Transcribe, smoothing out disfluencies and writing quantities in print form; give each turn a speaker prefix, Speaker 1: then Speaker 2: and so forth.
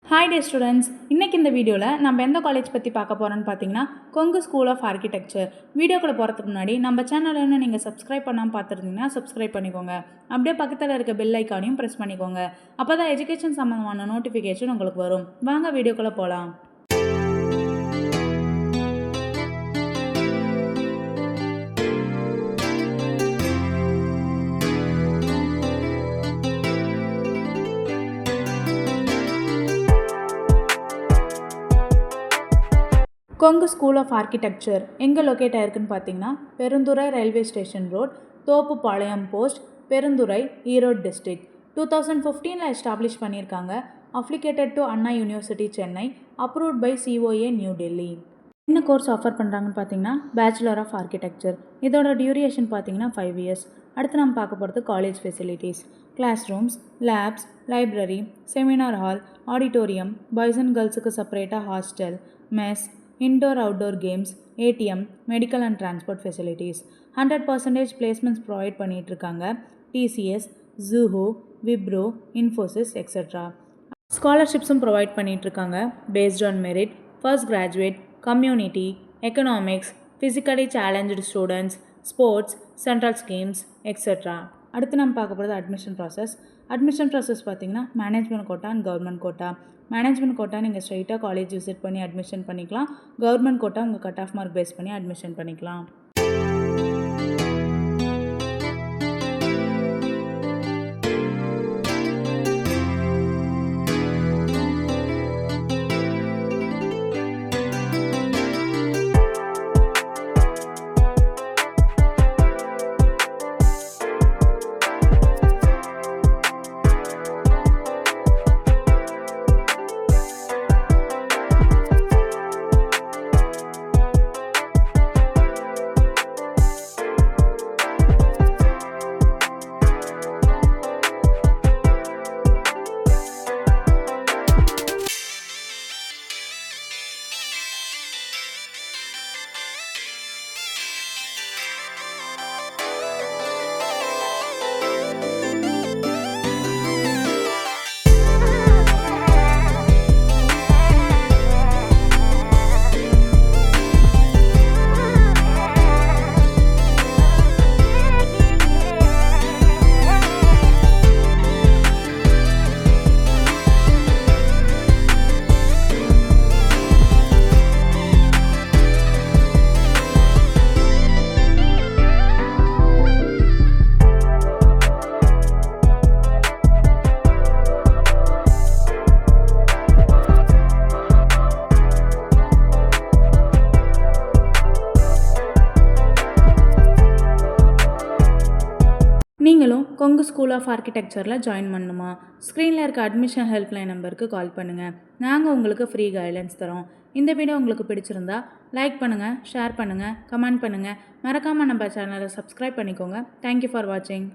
Speaker 1: Hi டே students, இன்றைக்கி இந்த வீடியோவில் நம்ம எந்த காலேஜ் பற்றி பார்க்க போகிறோன்னு பார்த்தீங்கன்னா கொங்கு ஸ்கூல் ஆஃப் ஆர்கிடெக்சர். வீடியோக்குள்ளே போகிறதுக்கு முன்னாடி நம்ம சேனலில் நீங்கள் சப்ஸ்கிரைப் பண்ணாமல் பார்த்துருந்தீங்கன்னா சப்ஸ்கிரைப் பண்ணிக்கோங்க. அப்படியே பக்கத்தில் இருக்க பெல் ஐக்கானையும் ப்ரெஸ் பண்ணிக்கோங்க. அப்போ தான் எஜுகேஷன் சம்மந்தமான நோட்டிஃபிகேஷன் உங்களுக்கு வரும். வாங்க வீடியோக்குள்ளே போகலாம். கொங்கு ஸ்கூல் ஆஃப் ஆர்கிடெக்சர் எங்கே லொக்கேட் ஆயிருக்குன்னு பார்த்தீங்கன்னா Perundurai railway station road, Thoppupalayam post, Perundurai, Erode district. 2015 establish பண்ணியிருக்காங்க. Affiliated to Anna university Chennai, approved by COA new Delhi. என்ன கோர்ஸ் ஆஃபர் பண்ணுறாங்கன்னு பார்த்தீங்கன்னா பேச்சுலர் ஆஃப் ஆர்கிடெக்சர். இதோட டியூரேஷன் பார்த்தீங்கன்னா 5 years. அடுத்து நம்ம பார்க்க போகிறது college facilities. Class rooms, labs, library, seminar hall, auditorium, boys and கேர்ள்ஸுக்கு செப்பரேட்டாக hostel, mess, indoor outdoor games, ATM, medical and transport facilities. 100% placements provide பண்ணிகிட்ருக்காங்க. TCS, Zuho, Wipro, Infosys, etcetera. ஸ்காலர்ஷிப்ஸும் ப்ரொவைட் பண்ணிகிட்ருக்காங்க. Based on merit, first graduate, community, economics, physically challenge students, sports, central schemes, etcetera. அடுத்து நம்ம பார்க்க போகிறது admission process. Admission process பார்த்திங்கன்னா management quota and government quota. Management quota நீங்கள் ஸ்ட்ரைட்டாக college visit பண்ணி அட்மிஷன் பண்ணிக்கலாம். கவர்மெண்ட் கோட்டா உங்கள் கட் ஆஃப் மார்க் பேஸ் பண்ணி அட்மிஷன் பண்ணிக்கலாம். நீங்களும் கொங்கு ஸ்கூல் ஆஃப் ஆர்கிடெக்சரில் ஜாயின் பண்ணணுமா? ஸ்க்ரீனில் இருக்க அட்மிஷன் ஹெல்ப்லைன் நம்பருக்கு கால் பண்ணுங்கள். நாங்கள் உங்களுக்கு ஃப்ரீ கைட்லைன்ஸ் தரோம். இந்த வீடியோ உங்களுக்கு பிடிச்சிருந்தா லைக் பண்ணுங்கள், ஷேர் பண்ணுங்கள், கமெண்ட் பண்ணுங்கள். மறக்காமல் நம்ம சேனலை சப்ஸ்கிரைப் பண்ணிக்கோங்க. தேங்க்யூ ஃபார் வாட்சிங்.